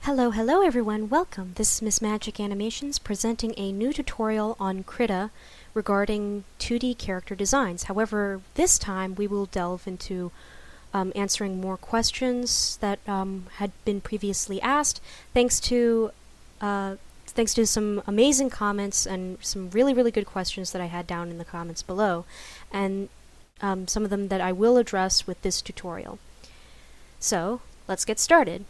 Hello everyone, welcome. This is Miss Magic Animations presenting a new tutorial on Krita regarding 2D character designs. However, this time we will delve into answering more questions that had been previously asked, thanks to some amazing comments and some really good questions that I had down in the comments below, and some of them that I will address with this tutorial. So, let's get started.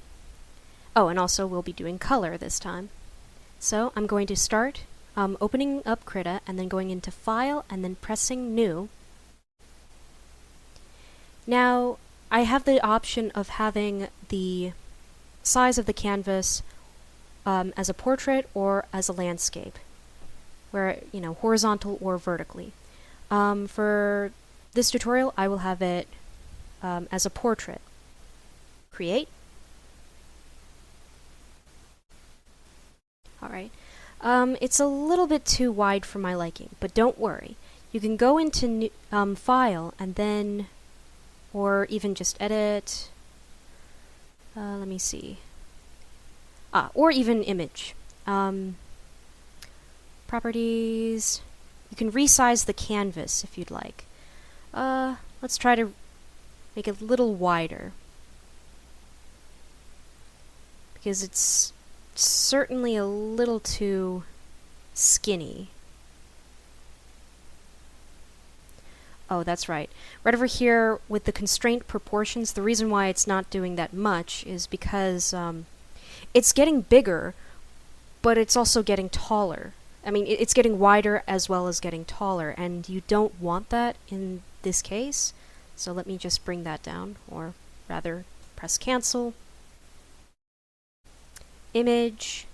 Oh, and also we'll be doing color this time. So I'm going to start opening up Krita and then going into File and then pressing New. Now I have the option of having the size of the canvas as a portrait or as a landscape, where, you know, horizontal or vertically. For this tutorial I will have it as a portrait. Create. Alright, it's a little bit too wide for my liking, but don't worry. You can go into File and then, or even just Edit, let me see, or even Image. Properties, you can resize the canvas if you'd like. Let's try to make it a little wider, because it's certainly a little too skinny. Oh, that's right. Right over here with the constraint proportions, the reason why it's not doing that much is because it's getting bigger, but it's also getting taller. I mean, it's getting wider as well as getting taller, and you don't want that in this case. So let me just bring that down, or rather press cancel. Image,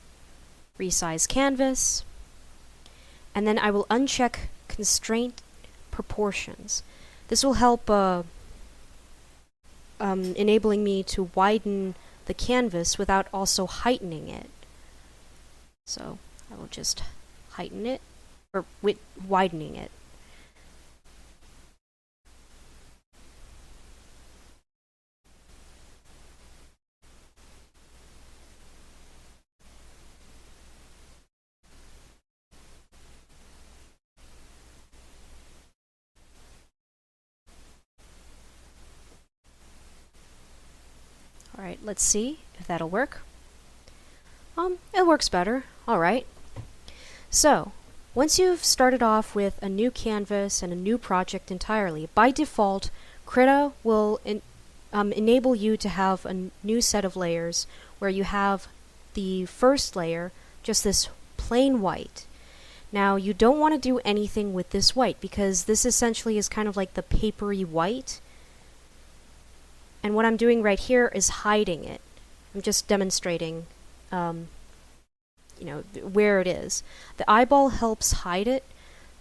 resize canvas, and then I will uncheck constraint proportions. This will help enabling me to widen the canvas without also heightening it. So I will just heighten it, or widening it. Alright, let's see if that'll work. It works better. Alright. So, once you've started off with a new canvas and a new project entirely, by default, Krita will enable you to have a new set of layers where you have the first layer, just this plain white. Now, you don't want to do anything with this white, because this essentially is kind of like the papery white. And what I'm doing right here is hiding it. I'm just demonstrating, you know, where it is. The eyeball helps hide it.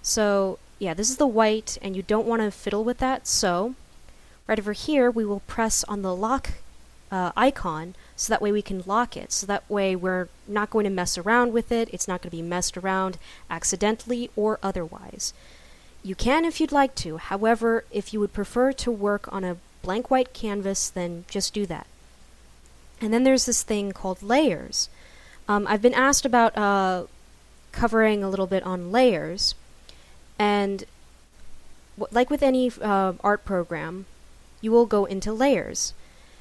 So, yeah, this is the white, and you don't want to fiddle with that. So, right over here, we will press on the lock icon, so that way we can lock it. So that way we're not going to mess around with it. It's not going to be messed around accidentally or otherwise. You can if you'd like to. However, if you would prefer to work on a blank white canvas, then just do that. And then there's this thing called layers. I've been asked about covering a little bit on layers, and like with any art program, you will go into layers.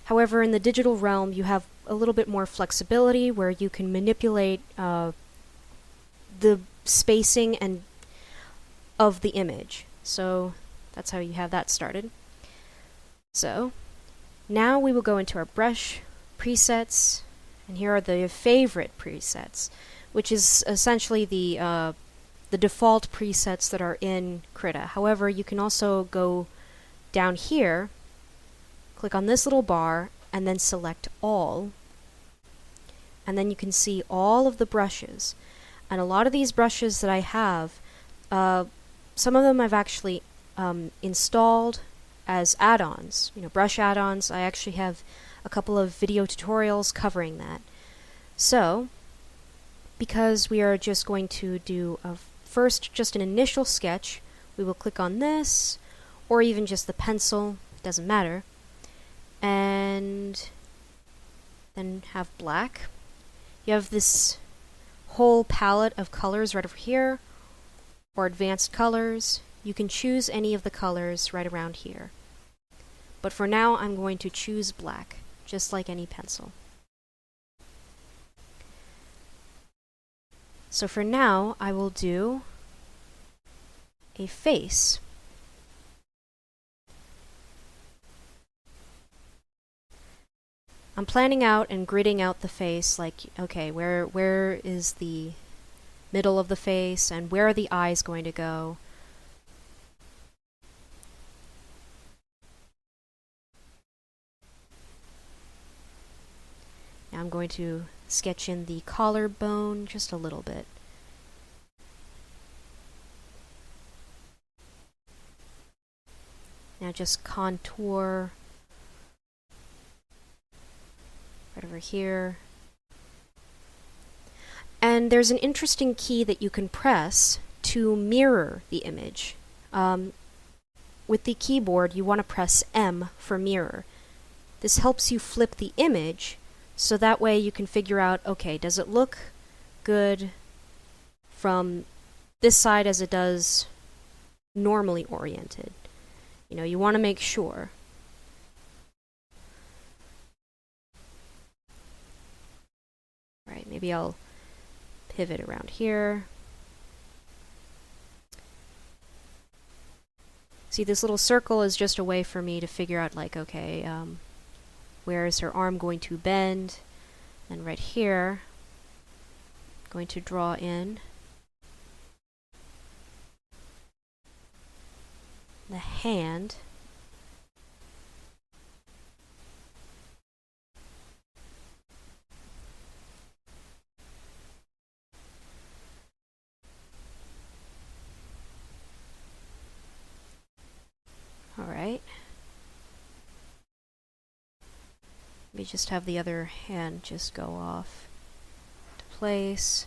However, in the digital realm, you have a little bit more flexibility where you can manipulate the spacing and of the image. So that's how you have that started. So, now we will go into our brush presets, and here are the favorite presets, which is essentially the default presets that are in Krita. However, you can also go down here, click on this little bar, and then select all, and then you can see all of the brushes. And a lot of these brushes that I have, some of them I've actually installed as add-ons, you know, brush add-ons. I actually have a couple of video tutorials covering that. So, because we are just going to do first just an initial sketch, we will click on this, or even just the pencil, doesn't matter, and then have black, You have this whole palette of colors right over here, or advanced colors. You can choose any of the colors right around here. But for now, I'm going to choose black, just like any pencil. So for now, I will do a face. I'm planning out and gridding out the face, like, okay, where is the middle of the face, and where are the eyes going to go? Now I'm going to sketch in the collarbone just a little bit. Now just contour right over here. And there's an interesting key that you can press to mirror the image. With the keyboard, you want to press M for mirror. This helps you flip the image, so that way you can figure out, okay, does it look good from this side as it does normally oriented? You know, you want to make sure. Right, maybe I'll pivot around here. See, this little circle is just a way for me to figure out, like, okay, where is her arm going to bend? And right here, I'm going to draw in the hand. All right. Maybe just have the other hand just go off to place.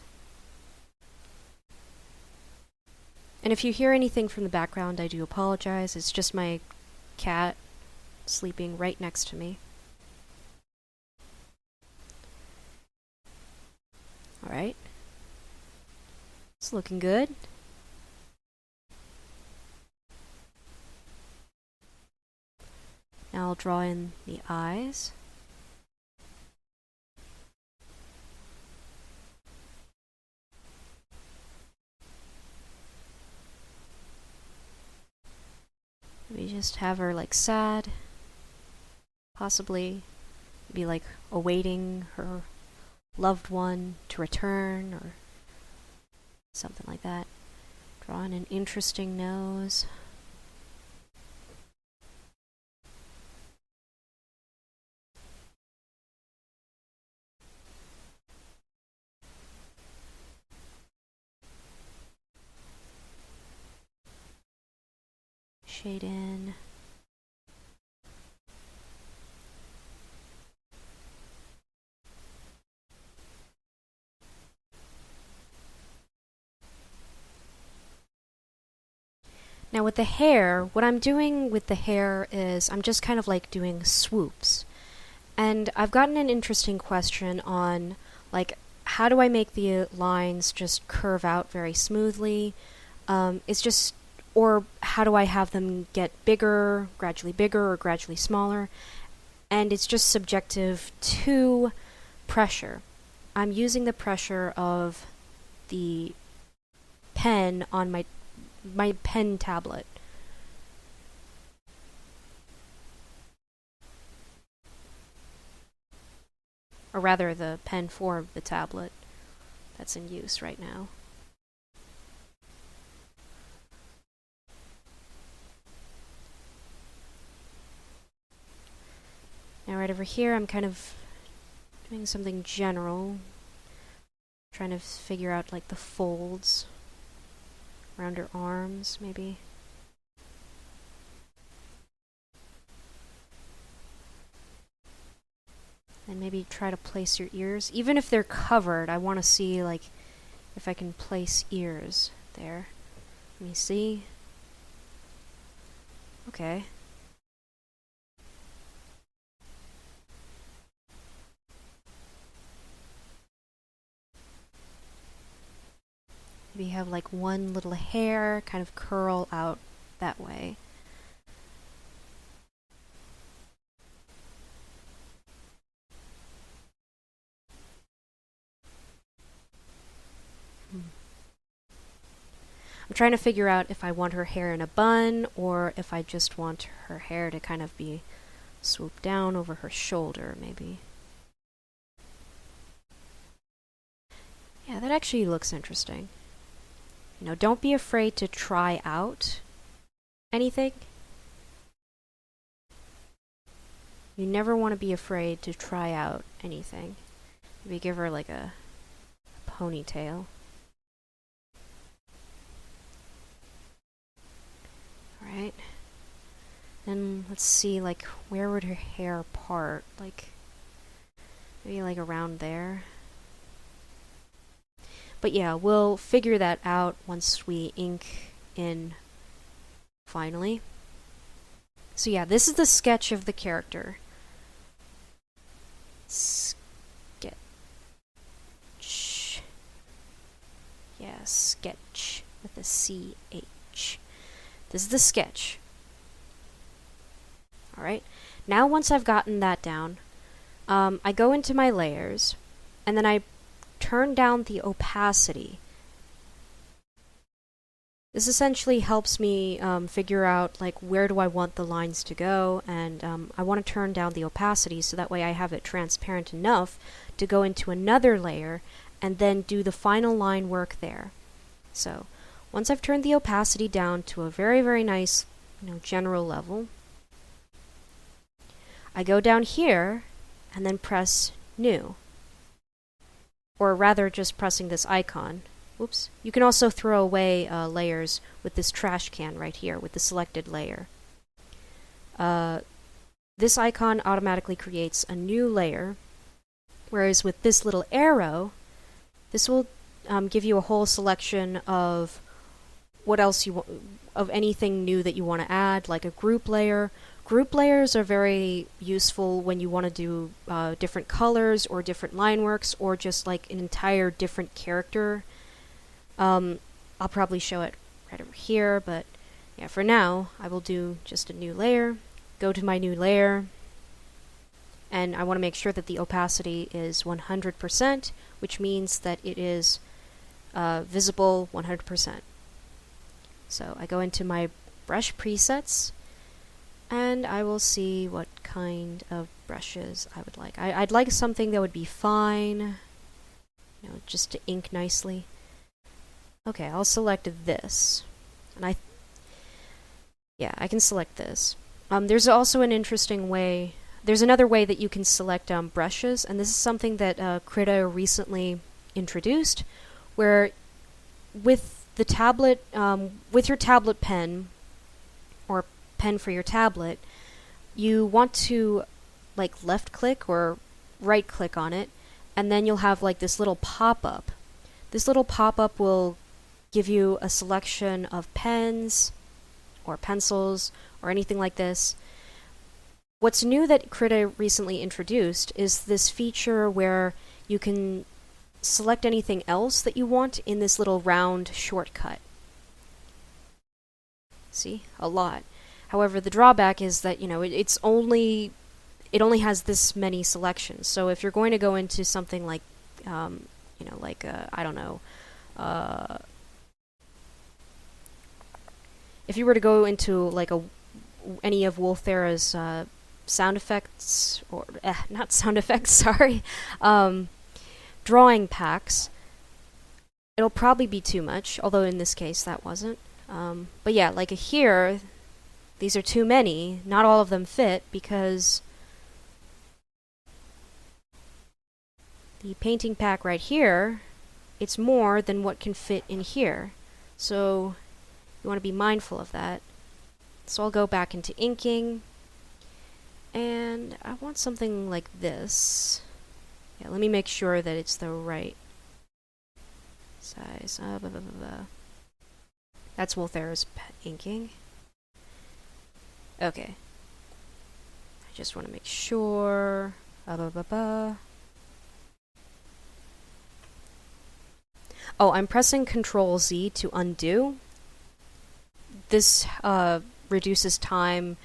And if you hear anything from the background, I do apologize. It's just my cat sleeping right next to me. All right. It's looking good. Now I'll draw in the eyes. We just have her like sad, possibly be like awaiting her loved one to return or something like that. Draw in an interesting nose. Shade in. Now with the hair, what I'm doing with the hair is I'm just kind of like doing swoops. And I've gotten an interesting question on, like, how do I make the lines just curve out very smoothly? It's just, or how do I have them get bigger, or gradually smaller? And it's just subjective to pressure. I'm using the pressure of the pen on my pen tablet. Or rather, the pen for the tablet that's in use right now. Now right over here, I'm kind of doing something general. Trying to figure out like the folds around her arms, maybe. And maybe try to place your ears. Even if they're covered, I want to see like if I can place ears there. Let me see. Okay. Maybe have like one little hair kind of curl out that way. I'm trying to figure out if I want her hair in a bun or if I just want her hair to kind of be swooped down over her shoulder, maybe. Yeah, that actually looks interesting. You know, don't be afraid to try out anything. You never want to be afraid to try out anything. Maybe give her like a ponytail. Alright. Then let's see, like, where would her hair part? Like, maybe like around there. But yeah, we'll figure that out once we ink in finally. So yeah, this is the sketch of the character. Sketch. Yeah, sketch with a C-H. This is the sketch. Alright, now once I've gotten that down, I go into my layers, and then I turn down the opacity. This essentially helps me figure out like where do I want the lines to go, and I want to turn down the opacity so that way I have it transparent enough to go into another layer and then do the final line work there. So once I've turned the opacity down to a very, very nice, general level, I go down here and then press New. Or rather, just pressing this icon. Whoops. You can also throw away layers with this trash can right here, with the selected layer. This icon automatically creates a new layer, whereas with this little arrow, this will give you a whole selection of what else you want, of anything new that you want to add, like a group layer. Group layers are very useful when you want to do different colors or different line works or just like an entire different character. I'll probably show it right over here, but yeah, for now I will do just a new layer. Go to my new layer, and I want to make sure that the opacity is 100%, which means that it is visible 100%. So I go into my brush presets, and I will see what kind of brushes I would like. I'd like something that would be fine, just to ink nicely. Okay, I'll select this, and I can select this. There's also an interesting way. There's another way that you can select brushes, and this is something that Krita recently introduced, where with the tablet, with your tablet pen, or pen for your tablet, you want to like left click or right click on it, and then you'll have like this little pop-up. This little pop-up will give you a selection of pens or pencils or anything like this. What's new that Krita recently introduced is this feature where you can select anything else that you want in this little round shortcut. See? A lot. However, the drawback is that, it only has this many selections. So if you're going to go into something like, I don't know, if you were to go into like any of Wolthera's sound effects, or not sound effects, sorry, drawing packs, it'll probably be too much, although in this case that wasn't. But yeah, like here, these are too many. Not all of them fit because the painting pack right here, it's more than what can fit in here. So you want to be mindful of that. So I'll go back into inking, and I want something like this. Yeah, let me make sure that it's the right size. That's Wolthera's inking. Okay. I just want to make sure. Oh, I'm pressing Control Z to undo. This reduces time,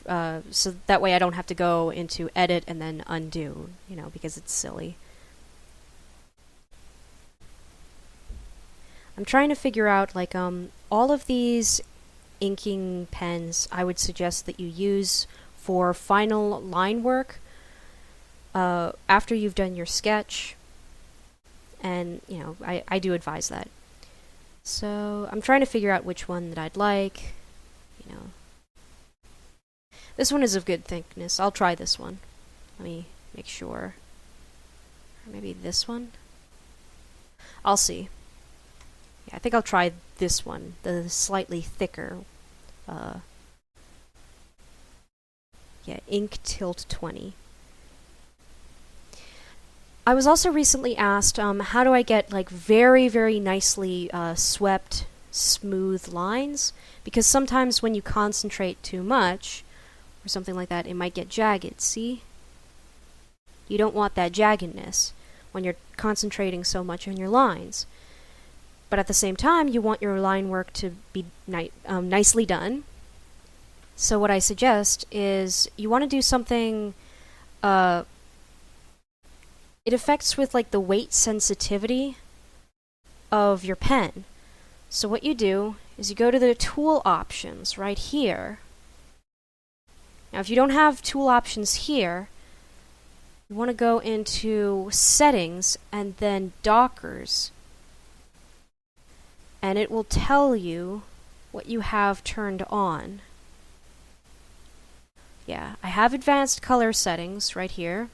so that way I don't have to go into edit and then undo, you know, because it's silly. I'm trying to figure out, like, all of these inking pens I would suggest that you use for final line work after you've done your sketch, and, you know, I do advise that. So I'm trying to figure out which one that I'd like, you know. This one is of good thickness. I'll try this one. Let me make sure. Or maybe this one? I'll see. Yeah, I think I'll try this one, the slightly thicker. Yeah, Ink Tilt 20. I was also recently asked, how do I get like very, very nicely swept, smooth lines? Because sometimes when you concentrate too much, or something like that, it might get jagged, see? You don't want that jaggedness when you're concentrating so much on your lines. But at the same time, you want your line work to be nicely done. So what I suggest is you want to do something, it affects with like the weight sensitivity of your pen. So what you do is you go to the tool options right here. Now if you don't have tool options here, you want to go into settings and then Dockers. And it will tell you what you have turned on. Yeah, I have advanced color settings right here.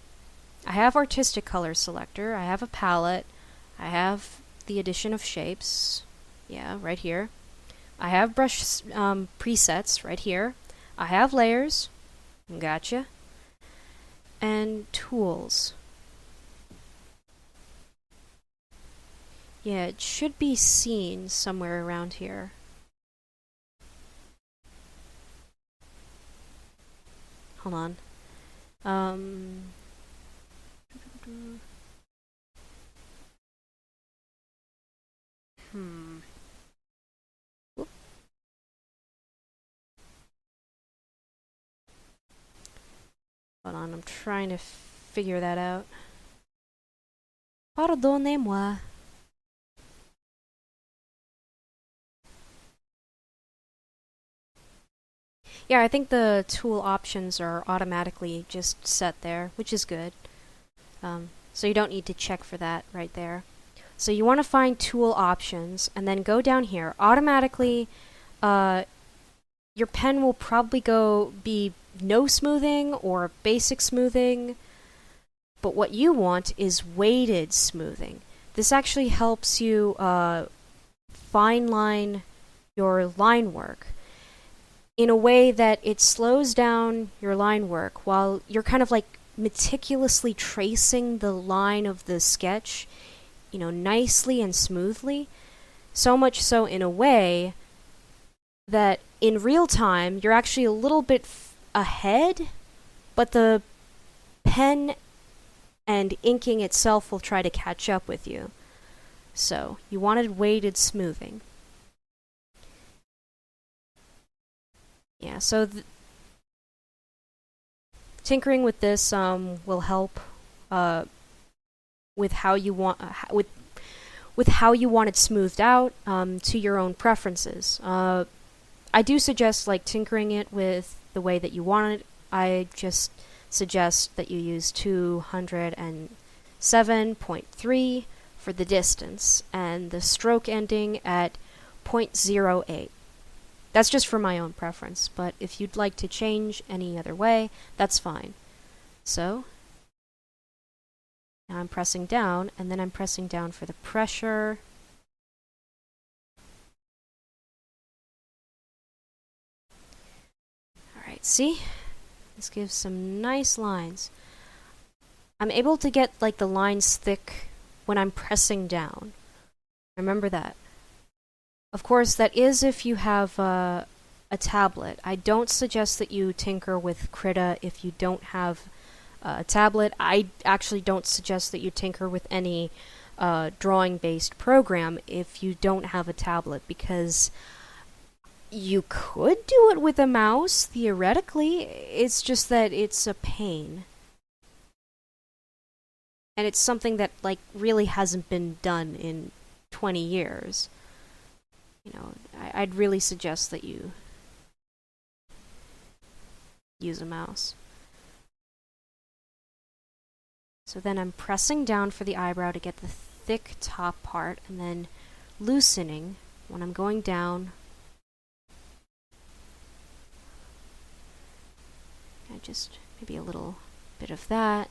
I have artistic color selector. I have a palette. I have the addition of shapes. Yeah, right here. I have brush presets right here. I have layers. Gotcha. And tools. Yeah, it should be seen somewhere around here. Hold on. Whoop. Hold on, I'm trying to figure that out. Pardonnez-moi. Yeah, I think the tool options are automatically just set there, which is good. So you don't need to check for that right there. So you want to find tool options and then go down here. Automatically, your pen will probably be no smoothing or basic smoothing, but what you want is weighted smoothing. This actually helps you fine line your line work in a way that it slows down your line work while you're kind of like meticulously tracing the line of the sketch, you know, nicely and smoothly. So much so in a way that in real time you're actually a little bit ahead, but the pen and inking itself will try to catch up with you. So you wanted weighted smoothing. Yeah, so tinkering with this will help with how you want with how you want it smoothed out to your own preferences. I do suggest like tinkering it with the way that you want it. I just suggest that you use 207.3 for the distance and the stroke ending at 0.08. That's just for my own preference, but if you'd like to change any other way, that's fine. So, now I'm pressing down, and then I'm pressing down for the pressure. Alright, see? This gives some nice lines. I'm able to get like the lines thick when I'm pressing down. Remember that. Of course, that is if you have a tablet. I don't suggest that you tinker with Krita if you don't have a tablet. I actually don't suggest that you tinker with any drawing-based program if you don't have a tablet, because you could do it with a mouse, theoretically. It's just that it's a pain. And it's something that, like, really hasn't been done in 20 years. You know, I'd really suggest that you use a mouse. So then I'm pressing down for the eyebrow to get the thick top part, and then loosening when I'm going down. I just maybe a little bit of that.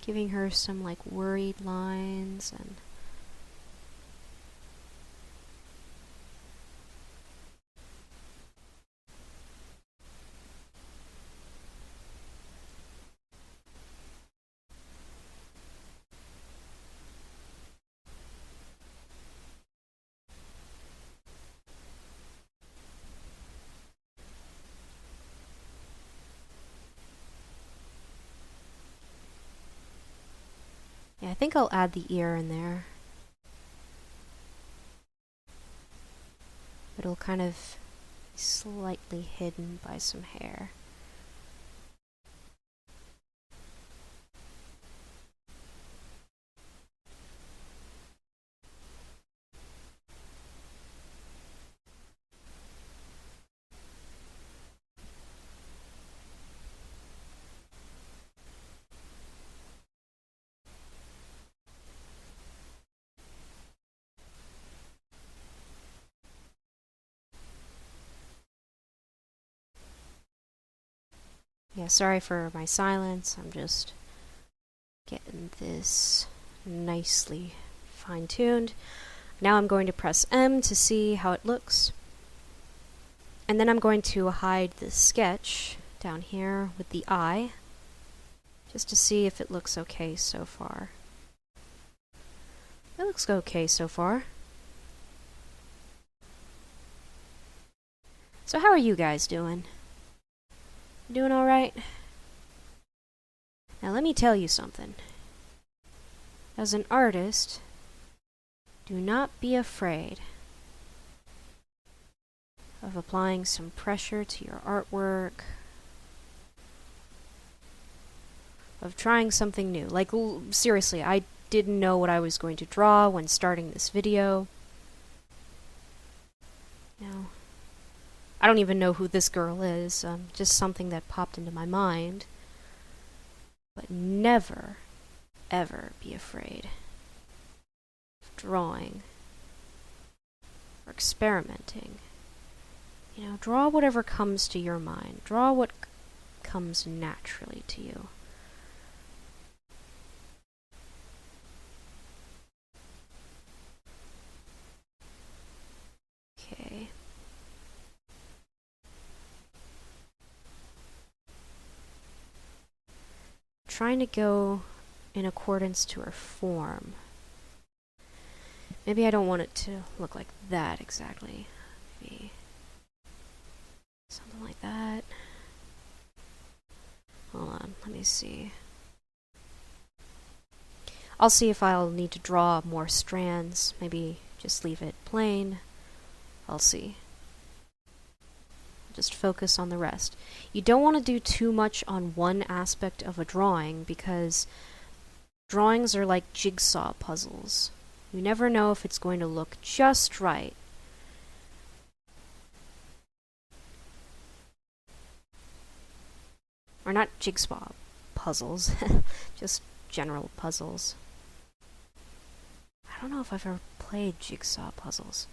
Giving her some like worried lines and yeah, I think I'll add the ear in there. It'll kind of be slightly hidden by some hair. Yeah, sorry for my silence. I'm just getting this nicely fine-tuned. Now I'm going to press M to see how it looks. And then I'm going to hide the sketch down here with the eye, just to see if it looks okay so far. It looks okay so far. So how are you guys doing? Doing all right? Now let me tell you something. As an artist, do not be afraid of applying some pressure to your artwork, of trying something new. Like, seriously, I didn't know what I was going to draw when starting this video. Now, I don't even know who this girl is, just something that popped into my mind. But never, ever be afraid of drawing or experimenting. You know, draw whatever comes to your mind. Draw what comes naturally to you. Okay. Trying to go in accordance to her form. Maybe I don't want it to look like that exactly. Maybe something like that. Hold on, let me see. I'll see if I'll need to draw more strands. Maybe just leave it plain. I'll see. Just focus on the rest. You don't want to do too much on one aspect of a drawing, because drawings are like jigsaw puzzles. You never know if it's going to look just right. Or not jigsaw puzzles, just general puzzles. I don't know if I've ever played jigsaw puzzles.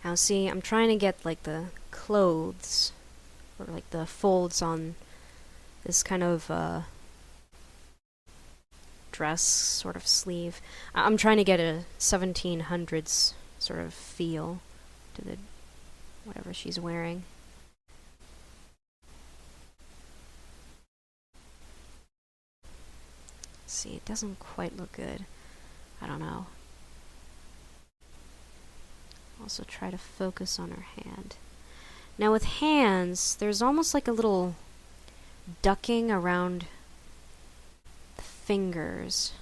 Now see, I'm trying to get like the clothes, or like the folds on this kind of dress sort of sleeve. I'm trying to get a 1700s sort of feel to the whatever she's wearing. see, it doesn't quite look good. I don't know. Also try to focus on her hand. Now with hands, there's almost like a little ducking around the fingers.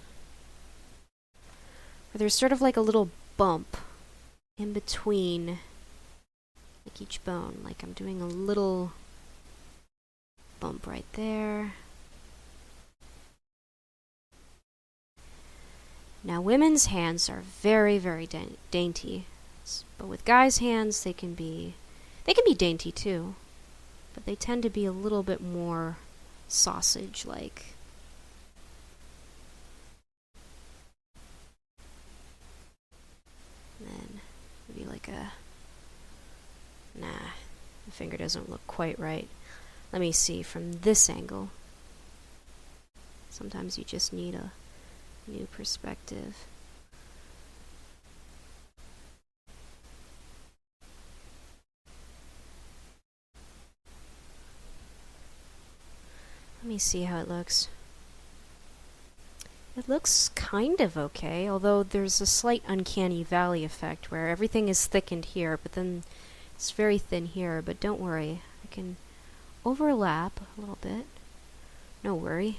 Or there's sort of like a little bump in between like each bone. Like I'm doing a little bump right there. Now women's hands are very, very dainty. But with guys' hands, they can be dainty too. But they tend to be a little bit more sausage-like. And then maybe like a... Nah, the finger doesn't look quite right. Let me see from this angle. Sometimes you just need a new perspective. Let me see how it looks. It looks kind of okay, although there's a slight uncanny valley effect where everything is thickened here, but then it's very thin here. But don't worry, I can overlap a little bit. No worry.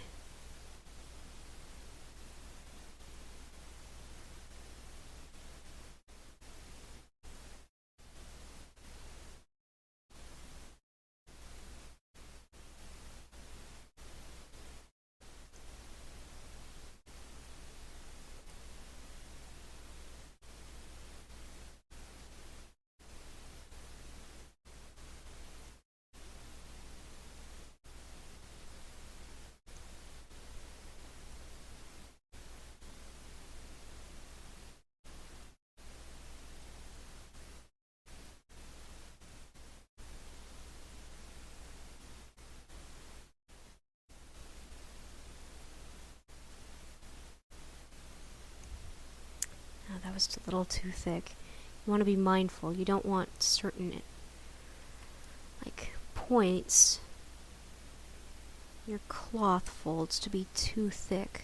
That was a little too thick. You want to be mindful. You don't want certain like points in your cloth folds to be too thick.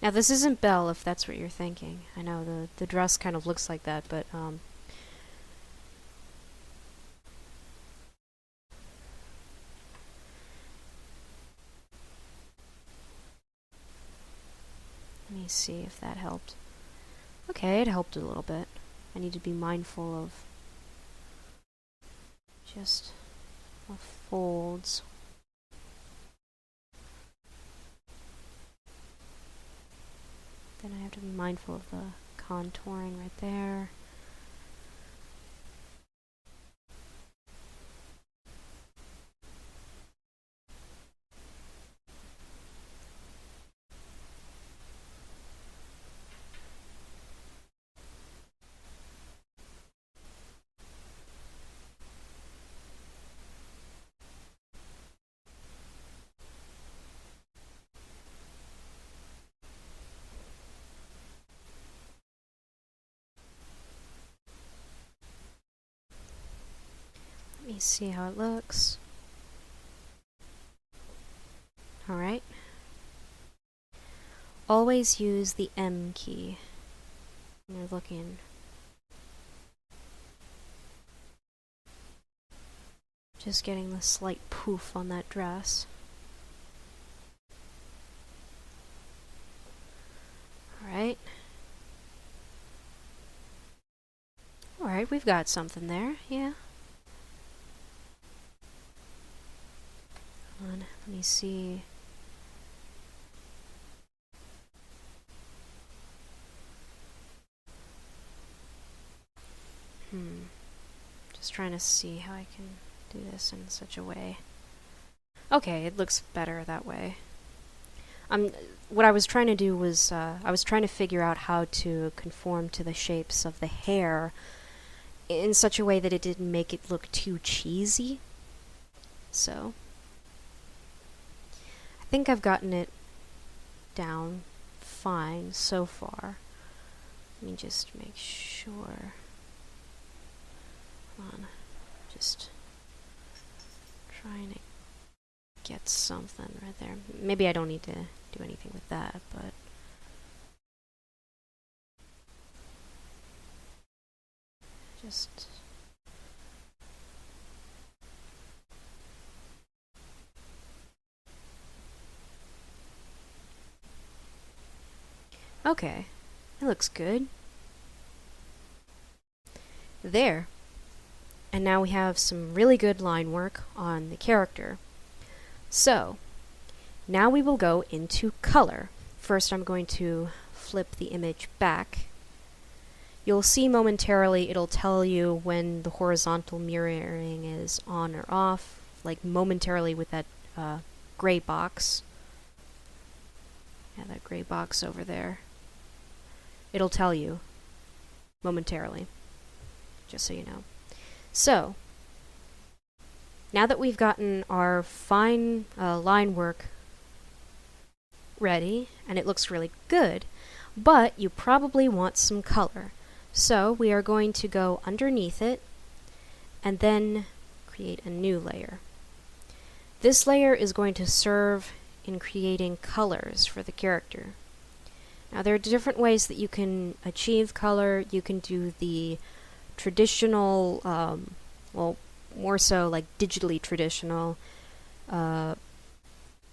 Now this isn't Belle, if that's what you're thinking. I know the dress kind of looks like that, but let me see if that helped. Okay, it helped a little bit. I need to be mindful of just the folds. Then I have to be mindful of the contouring right there. Let me see how it looks. Alright. Always use the M key when you're looking. Just getting the slight poof on that dress. Alright. Alright, we've got something there, yeah. Hold on, let me see. Just trying to see how I can do this in such a way. Okay, it looks better that way. What I was trying to do was, I was trying to figure out how to conform to the shapes of the hair in such a way that it didn't make it look too cheesy. So I think I've gotten it down fine so far. Let me just make sure. Hold on. Just trying to get something right there. Maybe I don't need to do anything with that, but just okay. It looks good. There. And now we have some really good line work on the character. So, now we will go into color. First, I'm going to flip the image back. You'll see momentarily it'll tell you when the horizontal mirroring is on or off, like momentarily with that gray box. Yeah, that gray box over there. It'll tell you momentarily, just so you know. So, now that we've gotten our fine line work ready, and it looks really good, but you probably want some color. So we are going to go underneath it and then create a new layer. This layer is going to serve in creating colors for the character. Now there are different ways that you can achieve color. You can do the traditional, well, more so like digitally traditional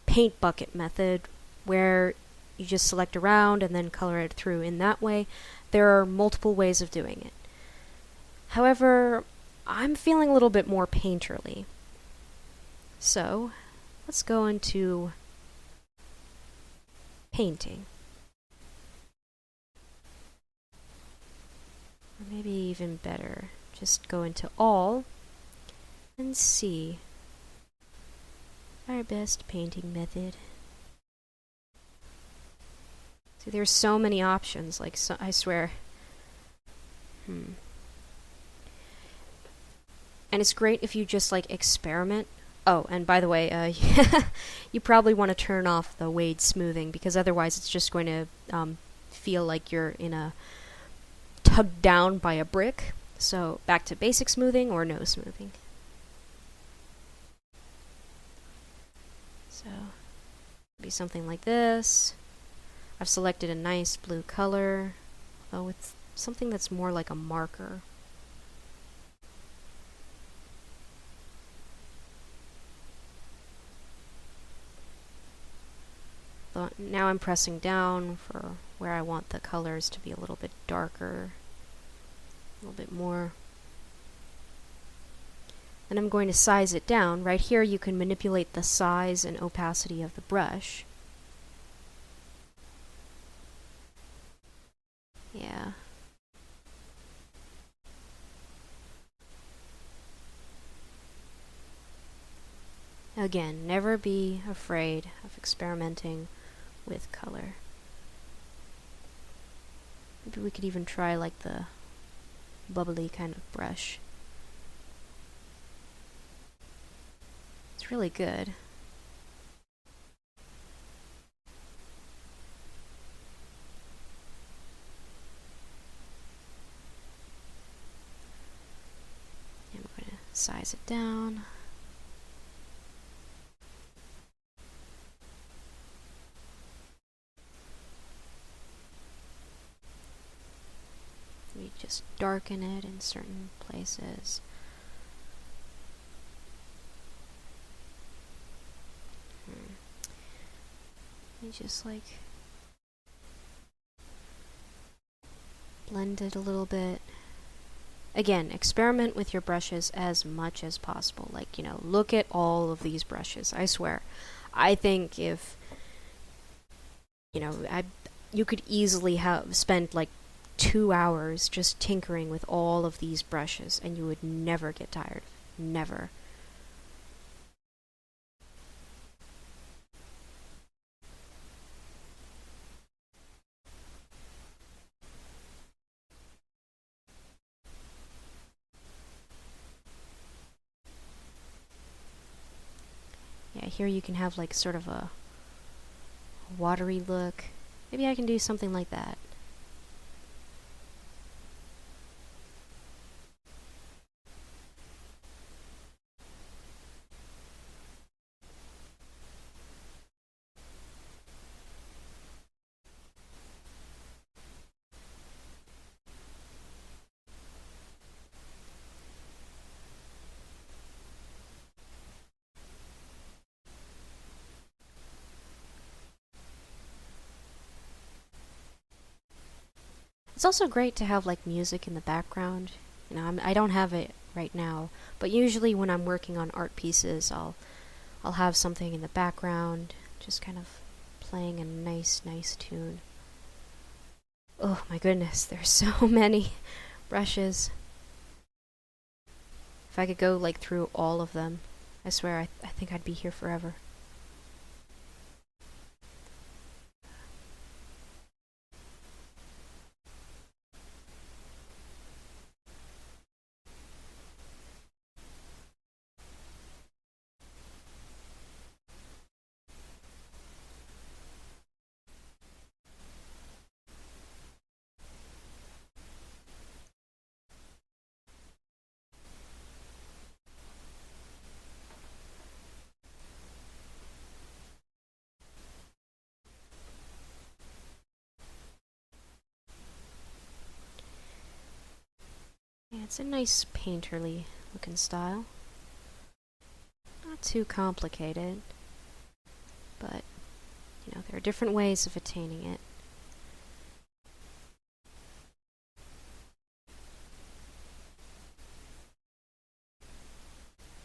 paint bucket method, where you just select around and then color it through in that way. There are multiple ways of doing it. However, I'm feeling a little bit more painterly. So, let's go into painting. Or maybe even better, just go into all and see our best painting method. See, there's so many options, like, so, I swear. And it's great if you just, like, experiment. Oh, and by the way, you probably want to turn off the wade smoothing, because otherwise it's just going to feel like you're in a tugged down by a brick. So back to basic smoothing or no smoothing. So be something like this. I've selected a nice blue color, though with something that's more like a marker. Though now I'm pressing down for where I want the colors to be a little bit darker, a little bit more. And I'm going to size it down. Right here you can manipulate the size and opacity of the brush. Yeah. Again, never be afraid of experimenting with color. Maybe we could even try like the bubbly kind of brush. It's really good. I'm going to size it down. We just darken it in certain places. You just like blend it a little bit. Again, experiment with your brushes as much as possible. Like, you know, look at all of these brushes. I swear. I think if, you know, you could easily have spent like 2 hours just tinkering with all of these brushes and you would never get tired. Never. here you can have like sort of a watery look. Maybe I can do something like that. It's also great to have like music in the background. You know, I don't have it right now, but usually when I'm working on art pieces, I'll have something in the background, just kind of playing a nice tune. Oh my goodness, there's so many brushes. If I could go like through all of them, I swear I think I'd be here forever. Yeah, it's a nice painterly looking style. Not too complicated, but you know, there are different ways of attaining it.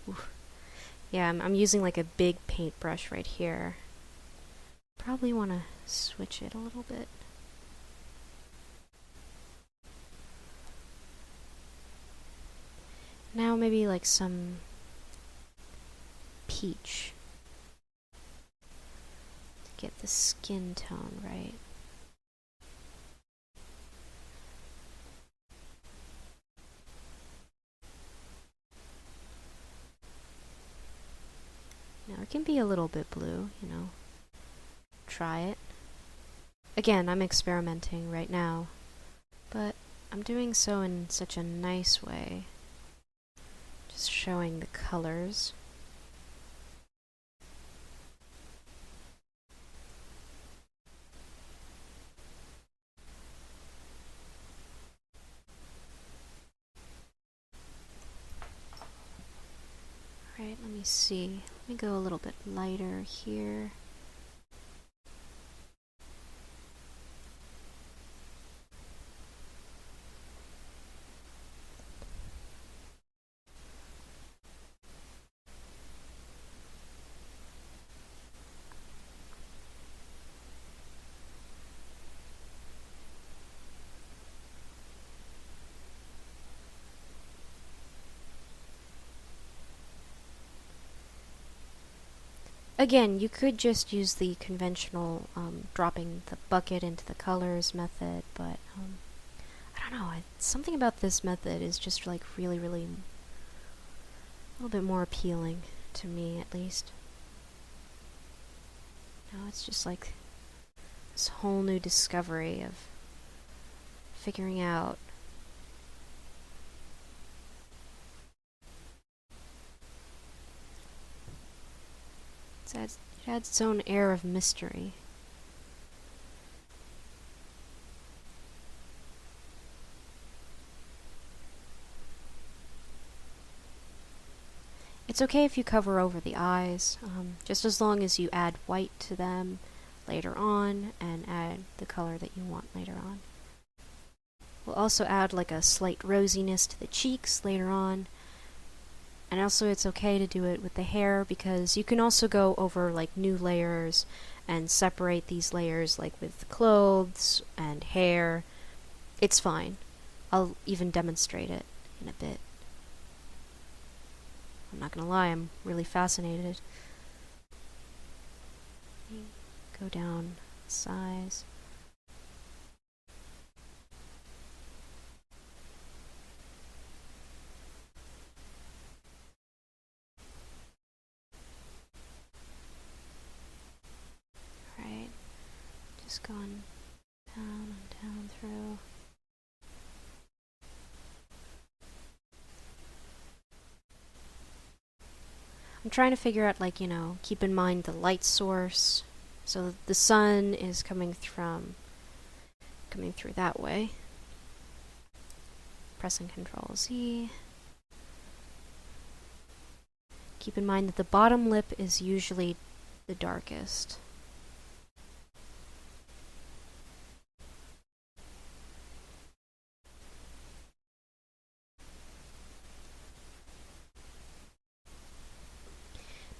Oof. Yeah, I'm using like a big paintbrush right here. Probably want to switch it a little bit. Now maybe like some peach to get the skin tone right. Now it can be a little bit blue, you know. Try it. Again, I'm experimenting right now, but I'm doing so in such a nice way. Just showing the colors. Alright, let me see. Let me go a little bit lighter here. Again, you could just use the conventional dropping the bucket into the colors method, but I don't know. Something about this method is just like really a little bit more appealing to me, at least. No, it's just like this whole new discovery of figuring out it adds its own air of mystery. It's okay if you cover over the eyes, just as long as you add white to them later on and add the color that you want later on. We'll also add like a slight rosiness to the cheeks later on. And also it's okay to do it with the hair because you can also go over like new layers and separate these layers like with clothes and hair. It's fine. I'll even demonstrate it in a bit. I'm not gonna lie, I'm really fascinated. Go down size. Just going down and down through. I'm trying to figure out, like, you know, keep in mind the light source. So the sun is coming through that way. Pressing Control Z. Keep in mind that the bottom lip is usually the darkest.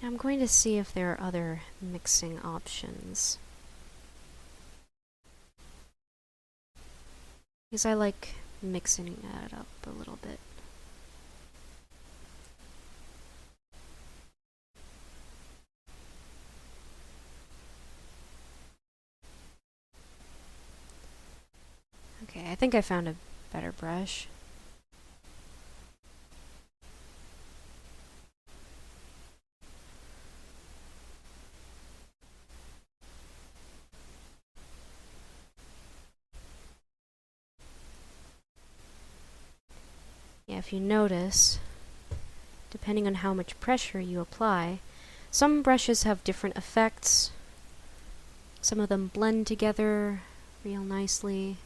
Now I'm going to see if there are other mixing options, because I like mixing that up a little bit. Okay, I think I found a better brush. Yeah, if you notice, depending on how much pressure you apply, some brushes have different effects. Some of them blend together real nicely.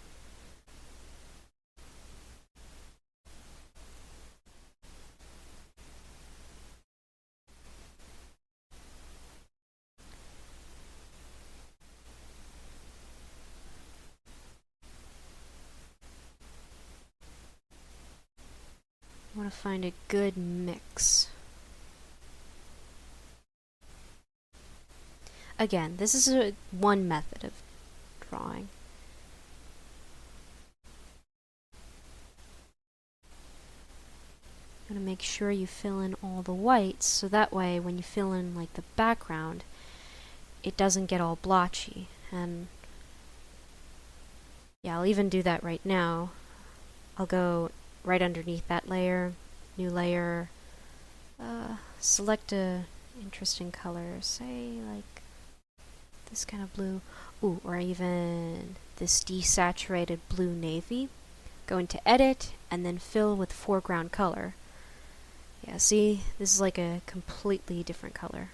I want to find a good mix. Again, this is one method of drawing. You want to make sure you fill in all the whites, so that way when you fill in like the background, it doesn't get all blotchy. And yeah, I'll even do that right now. I'll go right underneath that layer, new layer, select a interesting color, say like this kind of blue, ooh, or even this desaturated blue navy. Go into edit and then fill with foreground color. Yeah, see, this is like a completely different color.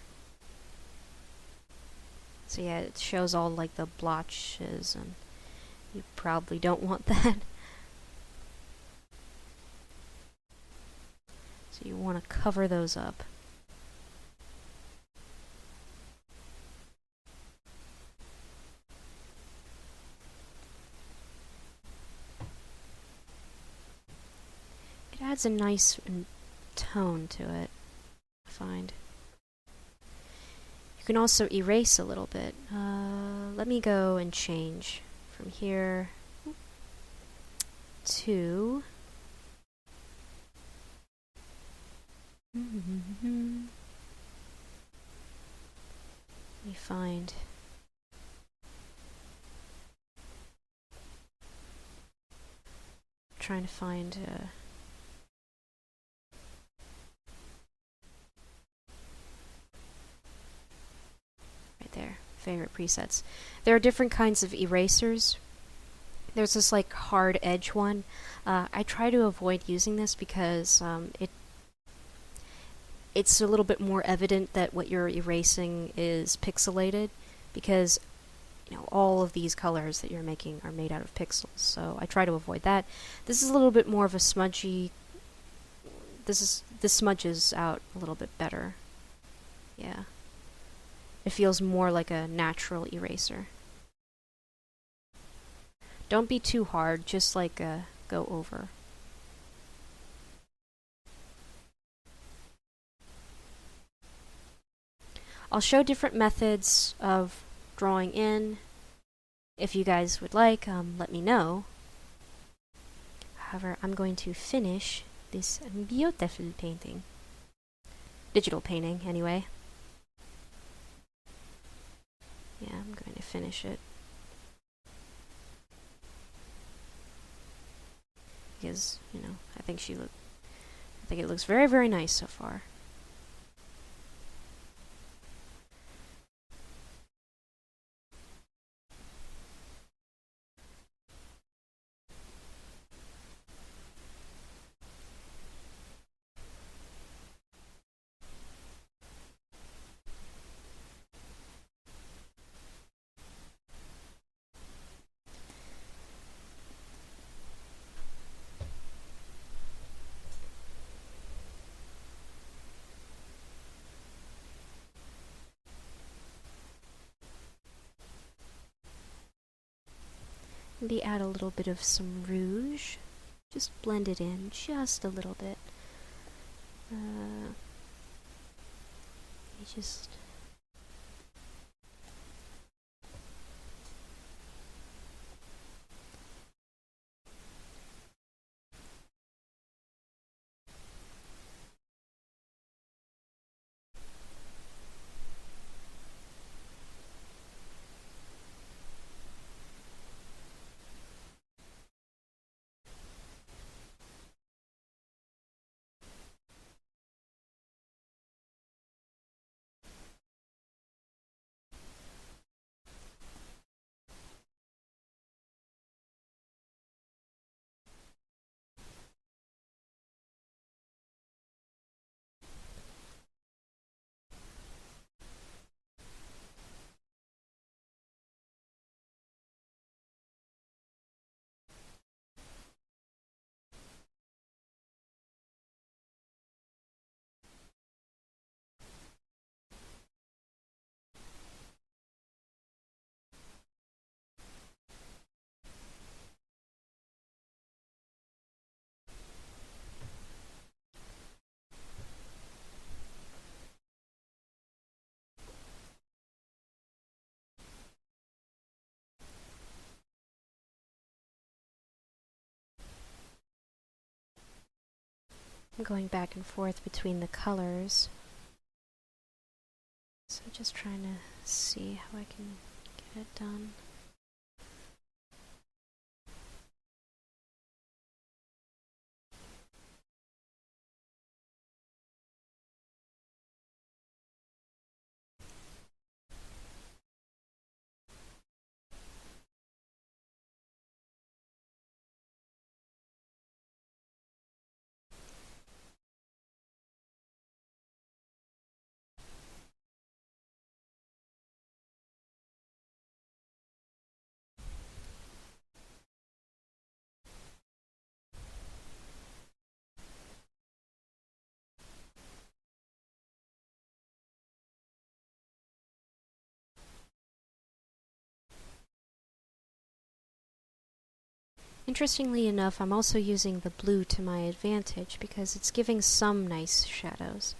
So yeah, it shows all like the blotches, and you probably don't want that. So you want to cover those up. It adds a nice tone to it, I find. You can also erase a little bit. Let me go and change from here to... Let me find... trying to find... there, favorite presets. There are different kinds of erasers. There's this like hard edge one. I try to avoid using this because it's a little bit more evident that what you're erasing is pixelated, because you know all of these colors that you're making are made out of pixels. So I try to avoid that. This is a little bit more of a smudgy. This smudges out a little bit better. Yeah. It feels more like a natural eraser. Don't be too hard, just like go over. I'll show different methods of drawing in. If you guys would like, let me know. However, I'm going to finish this beautiful painting. Digital painting, anyway. Yeah, I'm going to finish it. Because, you know, I think it looks very, very nice so far. Maybe add a little bit of some rouge. Just blend it in just a little bit. You just I'm going back and forth between the colors. So just trying to see how I can get it done. Interestingly enough, I'm also using the blue to my advantage because it's giving some nice shadows.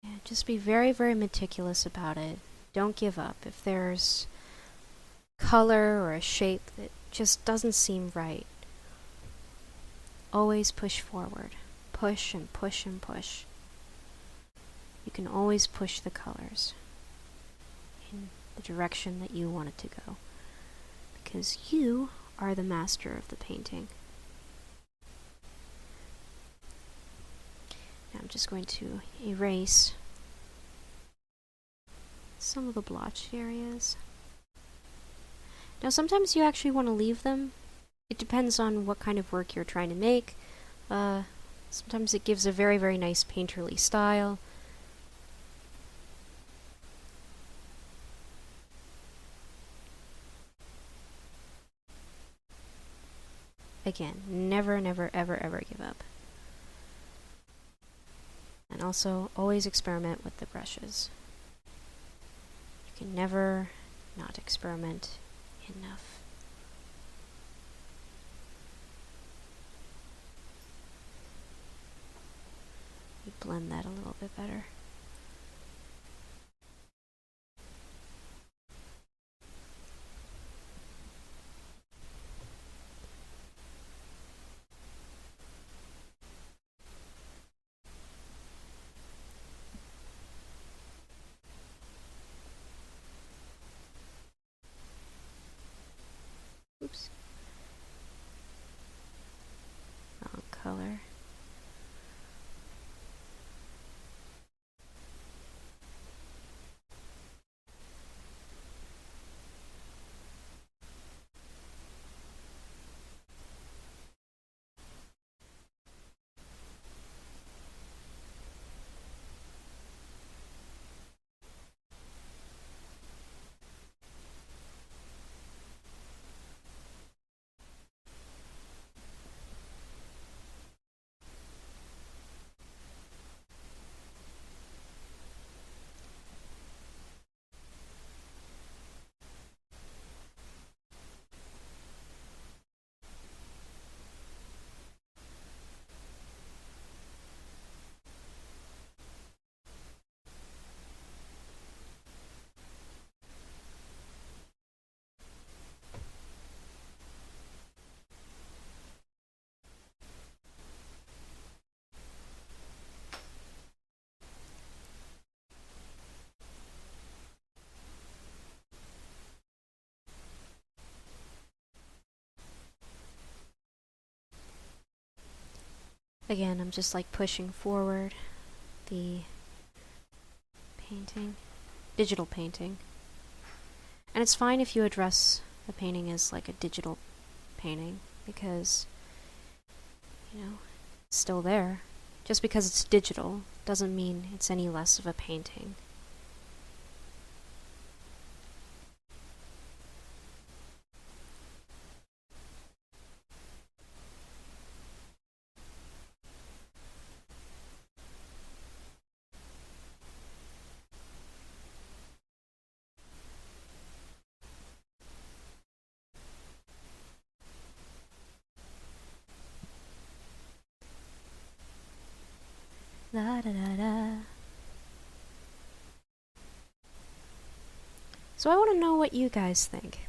Yeah, just be very, very meticulous about it. Don't give up. If there's color or a shape that just doesn't seem right, always push forward. Push and push and push. You can always push the colors in the direction that you want it to go, because you are the master of the painting. Now I'm just going to erase some of the blotched areas. Now sometimes you actually want to leave them. It depends on what kind of work you're trying to make. Sometimes it gives a very, very nice painterly style. Again, never, never, ever, ever give up. And also, always experiment with the brushes. You can never not experiment enough. You blend that a little bit better. Oops. Wrong color. Again, I'm just like pushing forward the painting, digital painting. And it's fine if you address the painting as like a digital painting, because, you know, it's still there. Just because it's digital doesn't mean it's any less of a painting. La da da da. So I want to know what you guys think.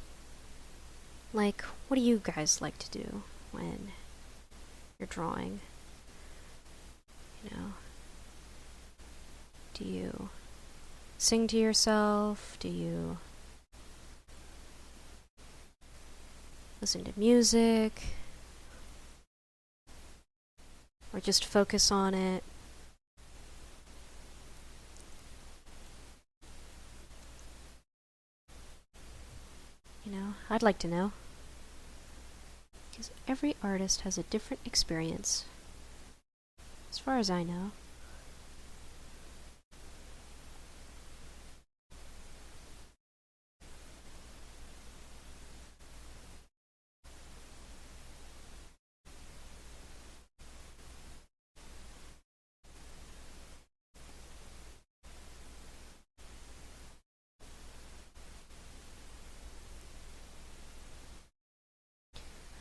Like, what do you guys like to do when you're drawing? You know, do you sing to yourself? Do you listen to music? Or just focus on it? You know, I'd like to know. Because every artist has a different experience, as far as I know.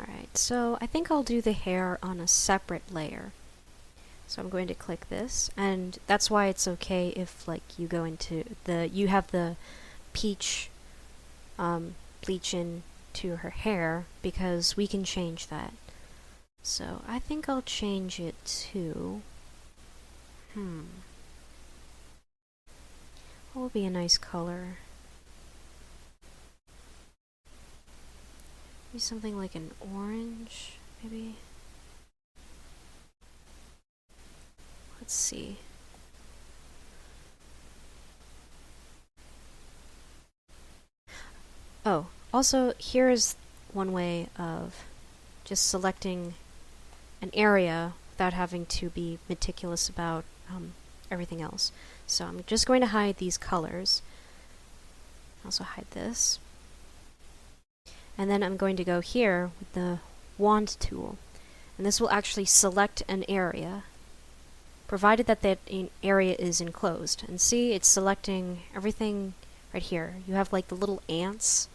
Alright, so I think I'll do the hair on a separate layer. So I'm going to click this, and that's why it's okay if, like, you go into you have the peach bleach into her hair, because we can change that. So I think I'll change it to, what will be a nice color? Maybe something like an orange, maybe? Let's see. Oh, also, here is one way of just selecting an area without having to be meticulous about everything else. So I'm just going to hide these colors. Also hide this. And then I'm going to go here with the wand tool. And this will actually select an area, provided that that area is enclosed. And see, it's selecting everything right here. You have like the little ants.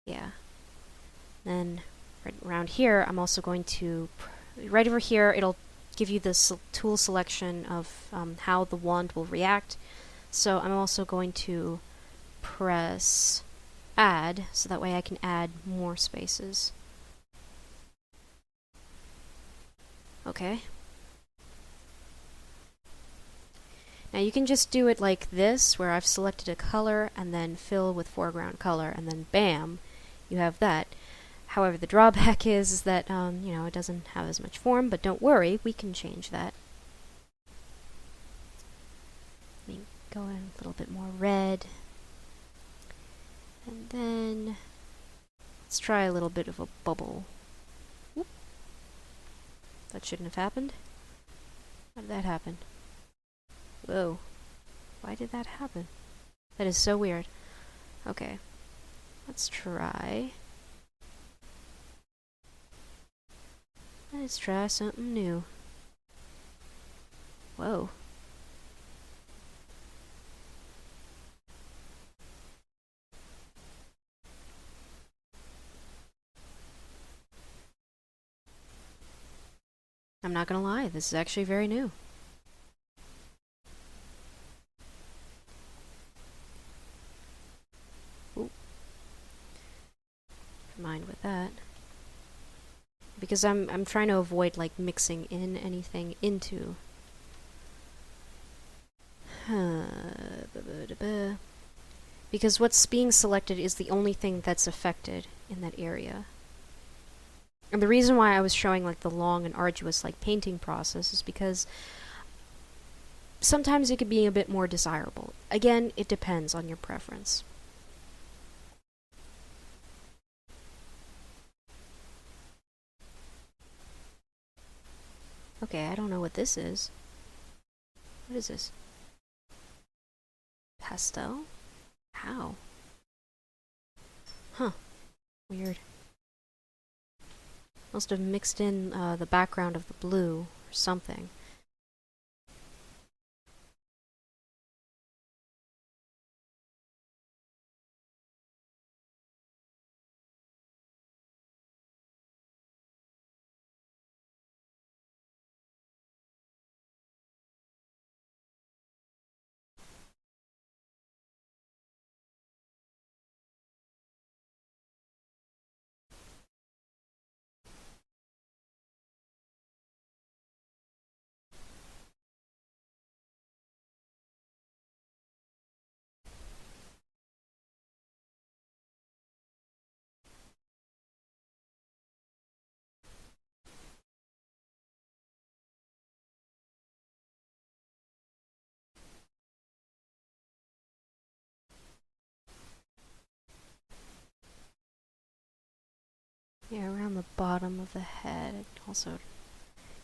Yeah. Then right around here, I'm also going to, right over here, it'll give you the tool selection of how the wand will react. So I'm also going to press add, so that way I can add more spaces. Okay. Now you can just do it like this, where I've selected a color and then fill with foreground color, and then bam, you have that. However, the drawback is that, you know, it doesn't have as much form, but don't worry, we can change that. Let me go in a little bit more red. And then let's try a little bit of a bubble. Whoop. That shouldn't have happened. How did that happen? Whoa. Why did that happen? That is so weird. Okay. Let's try. Let's try something new. Whoa. I'm not gonna lie, this is actually very new. Ooh. Mind with that. Because I'm trying to avoid like mixing in anything into. Because what's being selected is the only thing that's affected in that area. And the reason why I was showing like the long and arduous like painting process is because sometimes it could be a bit more desirable. Again, it depends on your preference. Okay, I don't know what this is. What is this? Pastel? How? Huh. Weird. Must have mixed in the background of the blue or something. Yeah, around the bottom of the head it also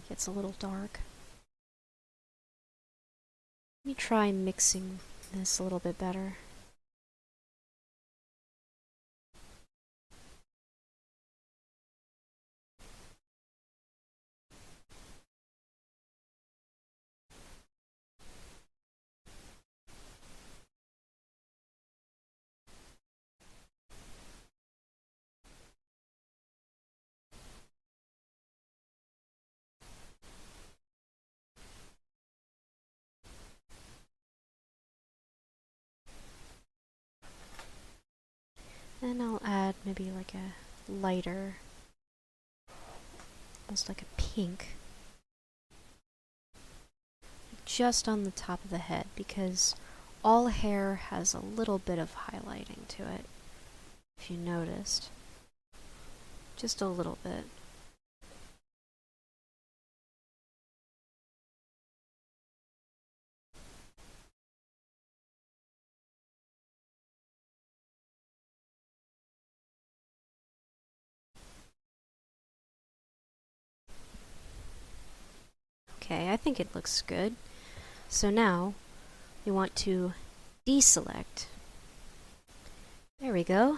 gets a little dark. Let me try mixing this a little bit better. And I'll add maybe like a lighter, almost like a pink, just on the top of the head, because all hair has a little bit of highlighting to it, if you noticed. Just a little bit. Okay, I think it looks good. So now we want to deselect. There we go.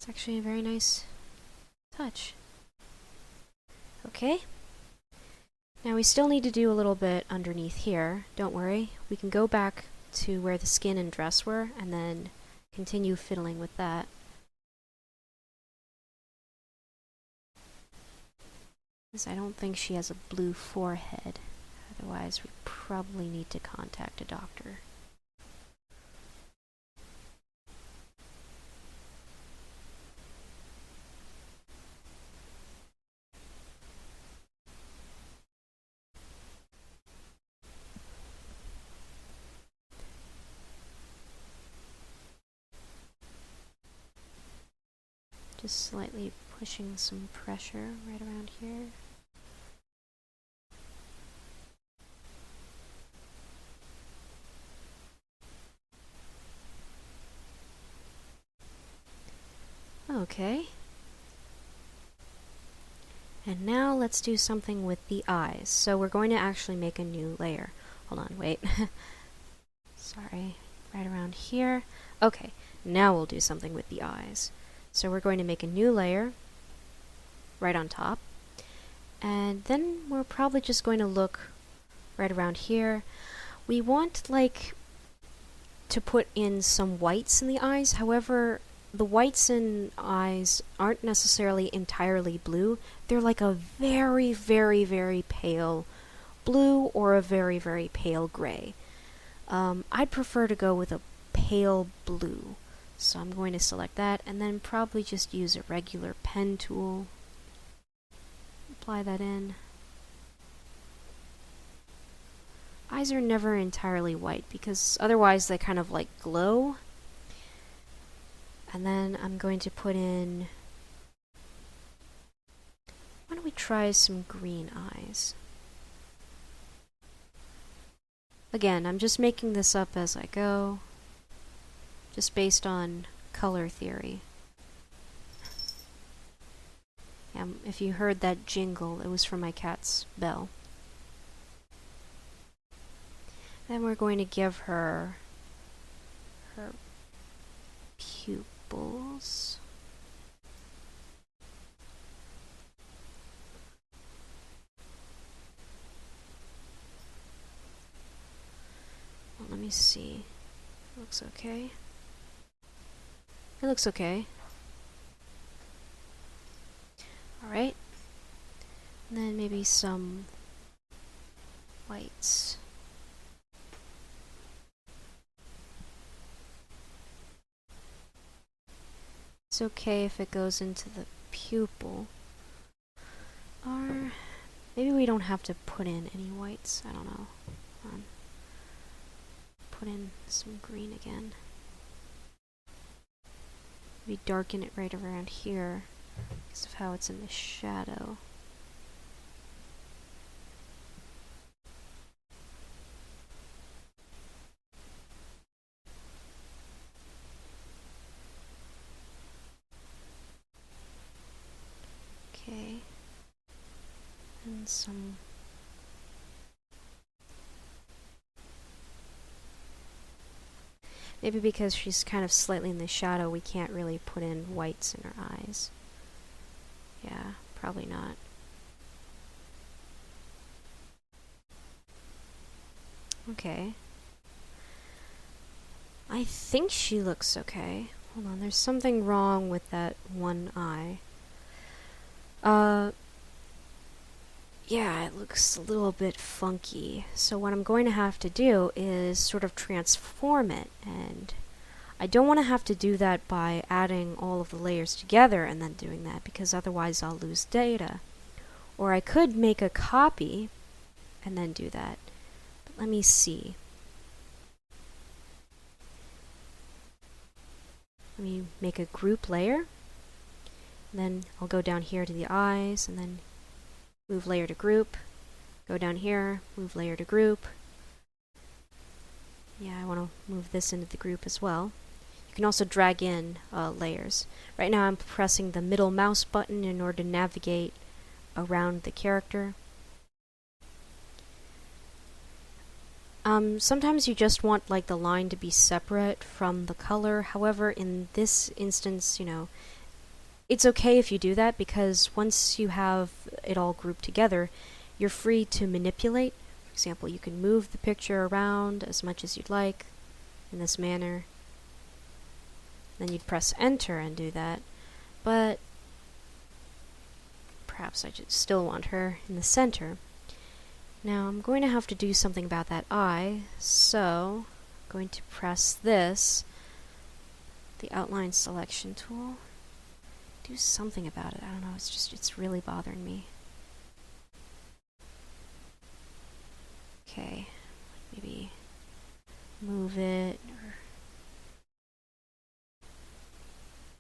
It's actually a very nice touch. Okay. Now we still need to do a little bit underneath here. Don't worry. We can go back to where the skin and dress were and then continue fiddling with that. Because I don't think she has a blue forehead. Otherwise, we probably need to contact a doctor. Just slightly pushing some pressure right around here. Okay. And now let's do something with the eyes. So we're going to actually make a new layer. Hold on, wait. Sorry, right around here. Okay, now we'll do something with the eyes. So we're going to make a new layer right on top. And then we're probably just going to look right around here. We want like to put in some whites in the eyes. However, the whites in eyes aren't necessarily entirely blue. They're like a very, very, very pale blue or a very, very pale gray. I'd prefer to go with a pale blue. So I'm going to select that and then probably just use a regular pen tool. Apply that in. Eyes are never entirely white because otherwise they kind of like glow. And then I'm going to put in might try some green eyes. Again, I'm just making this up as I go, just based on color theory. If you heard that jingle, it was from my cat's bell. Then we're going to give her pupils. Well, let me see. It looks okay. It looks okay. Alright. And then maybe some whites. It's okay if it goes into the pupil. Or maybe we don't have to put in any whites. I don't know. Put in some green again. Maybe darken it right around here because of how it's in the shadow. Okay. And some maybe because she's kind of slightly in the shadow, we can't really put in whites in her eyes. Yeah, probably not. Okay. I think she looks okay. Hold on, there's something wrong with that one eye. Yeah, it looks a little bit funky. So what I'm going to have to do is sort of transform it, and I don't want to have to do that by adding all of the layers together and then doing that, because otherwise I'll lose data. Or I could make a copy and then do that. But let me see. Let me make a group layer. And then I'll go down here to the eyes and then move layer to group. Go down here, move layer to group. Yeah, I want to move this into the group as well. You can also drag in layers. Right now I'm pressing the middle mouse button in order to navigate around the character. Sometimes you just want like the line to be separate from the color. However, in this instance, you know, it's okay if you do that, because once you have it all grouped together, you're free to manipulate. For example, you can move the picture around as much as you'd like in this manner. Then you'd press enter and do that. But perhaps I just still want her in the center. Now I'm going to have to do something about that eye, so I'm going to press this, the outline selection tool. Do something about it. I don't know, it's really bothering me. Okay, maybe move it.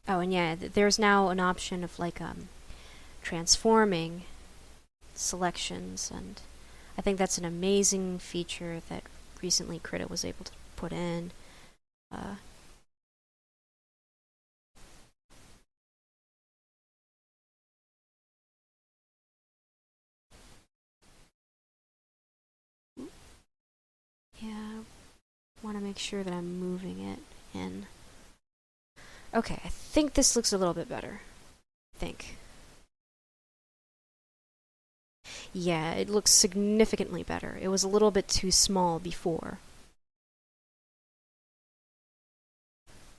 Oh, and yeah, there's now an option of like transforming selections, and I think that's an amazing feature that recently Krita was able to put in. Yeah, I want to make sure that I'm moving it in. Okay, I think this looks a little bit better. I think. Yeah, it looks significantly better. It was a little bit too small before.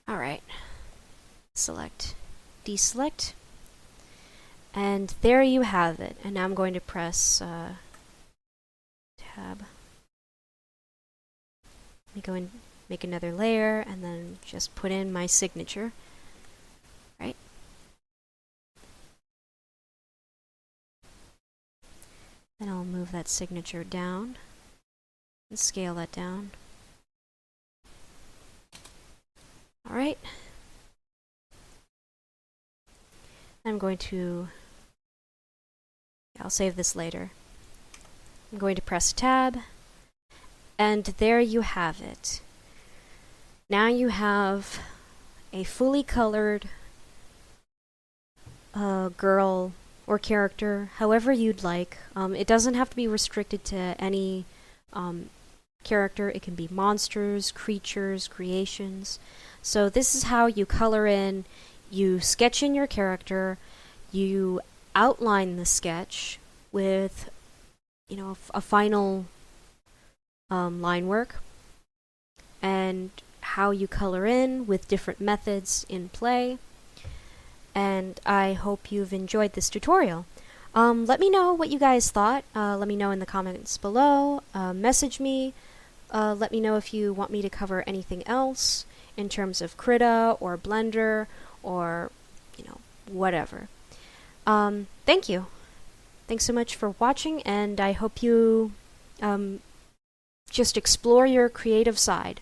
Alright. Select, deselect. And there you have it. And now I'm going to press tab. Let me go and make another layer and then just put in my signature. Right? Then I'll move that signature down and scale that down. Alright. I'm going to I'll save this later. I'm going to press tab, and there you have it. Now you have a fully colored girl or character, however you'd like. It doesn't have to be restricted to any character. It can be monsters, creatures, creations. So this is how you color in. You sketch in your character, you outline the sketch with, a final line work, and how you color in with different methods in play. And I hope you've enjoyed this tutorial. Let me know what you guys thought. Let me know in the comments below. Message me. Let me know if you want me to cover anything else in terms of Krita or Blender or, whatever. Thank you. Thanks so much for watching, and I hope you just explore your creative side.